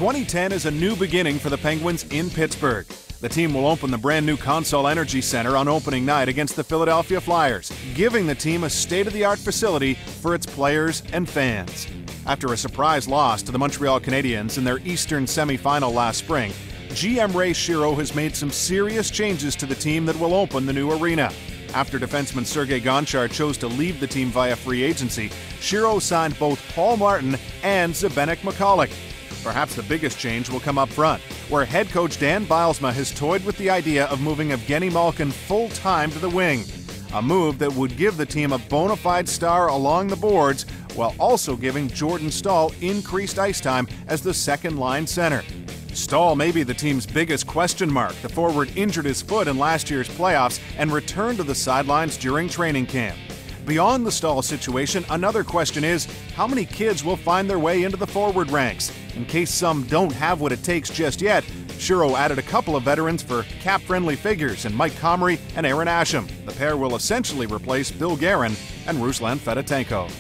2010 is a new beginning for the Penguins in Pittsburgh. The team will open the brand new Consol Energy Center on opening night against the Philadelphia Flyers, giving the team a state-of-the-art facility for its players and fans. After a surprise loss to the Montreal Canadiens in their Eastern semifinal last spring, GM Ray Shero has made some serious changes to the team that will open the new arena. After defenseman Sergei Gonchar chose to leave the team via free agency, Shero signed both Paul Martin and Zbynek Michalek. Perhaps the biggest change will come up front, where head coach Dan Bylsma has toyed with the idea of moving Evgeny Malkin full-time to the wing, a move that would give the team a bona fide star along the boards while also giving Jordan Staal increased ice time as the second-line center. Staal may be the team's biggest question mark. The forward injured his foot in last year's playoffs and returned to the sidelines during training camp. Beyond the Staal situation, another question is, how many kids will find their way into the forward ranks? In case some don't have what it takes just yet, Shero added a couple of veterans for cap-friendly figures in Mike Comrie and Aaron Asham. The pair will essentially replace Bill Guerin and Ruslan Fedotenko.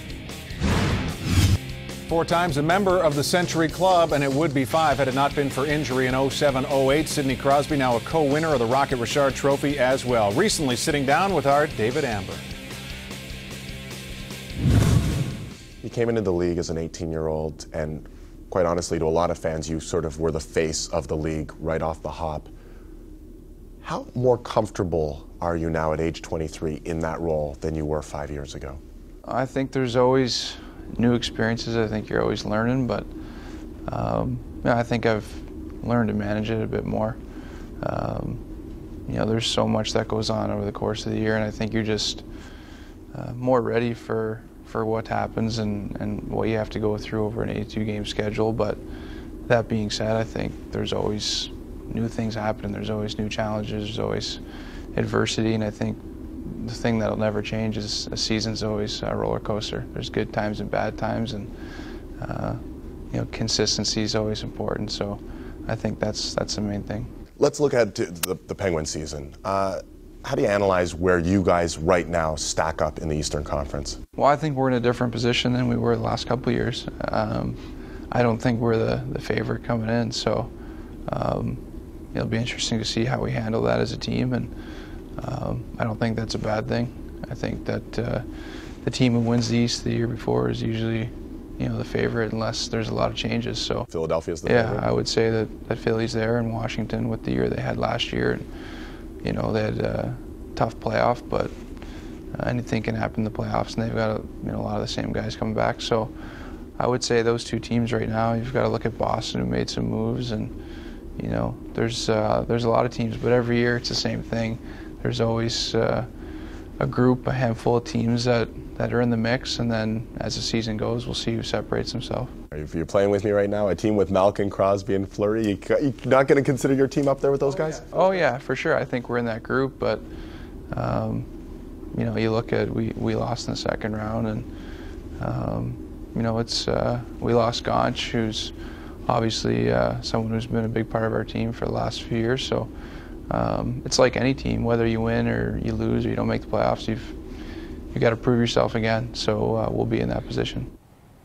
4 times a member of the Century Club, and it would be 5 had it not been for injury in 07-08. Sidney Crosby now a co-winner of the Rocket Richard Trophy as well. Recently sitting down with our David Amber. You came into the league as an 18-year-old, and quite honestly, to a lot of fans, you sort of were the face of the league right off the hop. How more comfortable are you now at age 23 in that role than you were 5 years ago? I think there's always new experiences. I think you're always learning, but yeah, I think I've learned to manage it a bit more. You know, there's so much that goes on over the course of the year, and I think you're just more ready for what happens and what you have to go through over an 82-game schedule. But that being said, I think there's always new things happening. There's always new challenges. There's always adversity, and I think the thing that'll never change is a season's always a roller coaster. There's good times and bad times, and you know, consistency is always important. So I think that's the main thing. Let's look ahead to the Penguin season. How do you analyze where you guys right now stack up in the Eastern Conference? Well, I think we're in a different position than we were the last couple of years. I don't think we're the favorite coming in, so it'll be interesting to see how we handle that as a team, and I don't think that's a bad thing. I think that the team who wins the East the year before is usually, you know, the favorite unless there's a lot of changes. So Philadelphia's the favorite? Yeah, I would say that Philly's there, and Washington with the year they had last year. And, you know, they had a tough playoff, but anything can happen in the playoffs, and they've got a lot of the same guys coming back. So I would say those two teams right now. You've got to look at Boston, who made some moves, and you know, there's a lot of teams, but every year it's the same thing. There's always a handful of teams that are in the mix, and then as the season goes, we'll see who separates himself. If you're playing with me right now, a team with Malkin, Crosby, and Fleury, you're not going to consider your team up there with those guys? Oh yeah, for sure. I think we're in that group, but you know, you look at we lost in the second round, and you know, it's we lost Gonch, who's obviously someone who's been a big part of our team for the last few years. So it's like any team, whether you win or you lose or you don't make the playoffs, you got to prove yourself again. So we'll be in that position.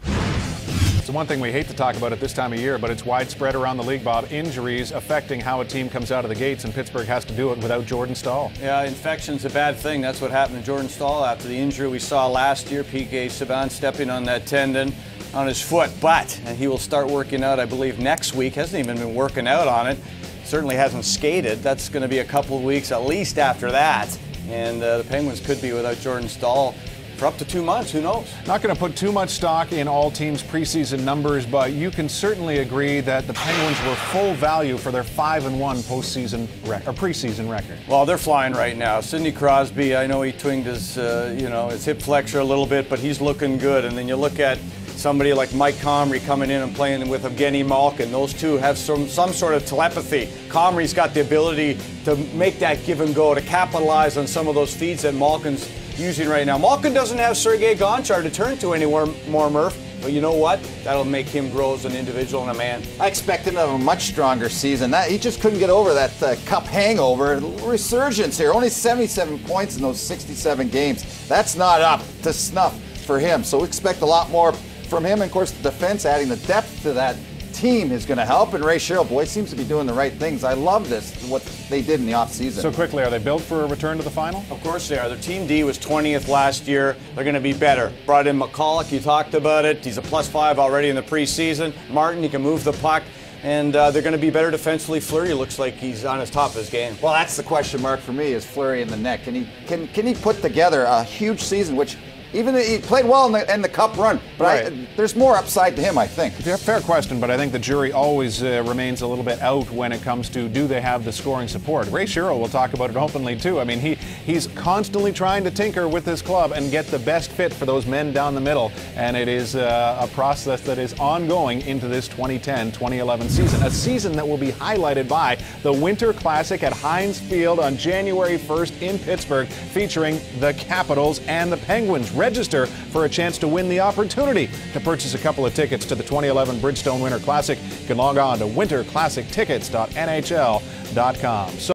It's the one thing we hate to talk about at this time of year, but it's widespread around the league, Bob. Injuries affecting how a team comes out of the gates, and Pittsburgh has to do it without Jordan Staal. Yeah, infection's a bad thing. That's what happened to Jordan Staal after the injury we saw last year. P.K. Subban stepping on that tendon on his foot, but he will start working out, I believe, next week. Hasn't even been working out on it. Certainly hasn't skated. That's going to be a couple of weeks at least after that. And the Penguins could be without Jordan Staal for up to 2 months. Who knows? Not going to put too much stock in all teams' preseason numbers, but you can certainly agree that the Penguins were full value for their 5-1 postseason record, or preseason record. Well, they're flying right now. Sidney Crosby, I know he twinged his, his hip flexor a little bit, but he's looking good. And then you look at somebody like Mike Comrie coming in and playing with Evgeny Malkin. Those two have some sort of telepathy. Comrie's got the ability to make that give and go, to capitalize on some of those feeds that Malkin's using right now. Malkin doesn't have Sergei Gonchar to turn to anymore, Murph, but you know what? That'll make him grow as an individual and a man. I expected him to have a much stronger season. He just couldn't get over that cup hangover. Resurgence here, only 77 points in those 67 games. That's not up to snuff for him, so we expect a lot more from him. And of course, the defense adding the depth to that team is going to help. And Ray Sherrill, boy, seems to be doing the right things. I love this, what they did in the offseason. So quickly, are they built for a return to the final? Of course they are. Their Team D was 20th last year. They're going to be better. Brought in McCulloch, you talked about it. He's a +5 already in the preseason. Martin, he can move the puck. And they're going to be better defensively. Fleury looks like he's on his top of his game. Well, that's the question mark for me, is Fleury in the net. Can he put together a huge season, which even he played well in the Cup run, but Right. there's more upside to him, I think. Fair question, but I think the jury always remains a little bit out when it comes to, do they have the scoring support? Ray Sherrill will talk about it openly too. I mean, he's constantly trying to tinker with this club and get the best fit for those men down the middle, and it is a process that is ongoing into this 2010-2011 season, a season that will be highlighted by the Winter Classic at Heinz Field on January 1st in Pittsburgh, featuring the Capitals and the Penguins. Register for a chance to win the opportunity to purchase a couple of tickets to the 2011 Bridgestone Winter Classic. You can log on to winterclassictickets.nhl.com.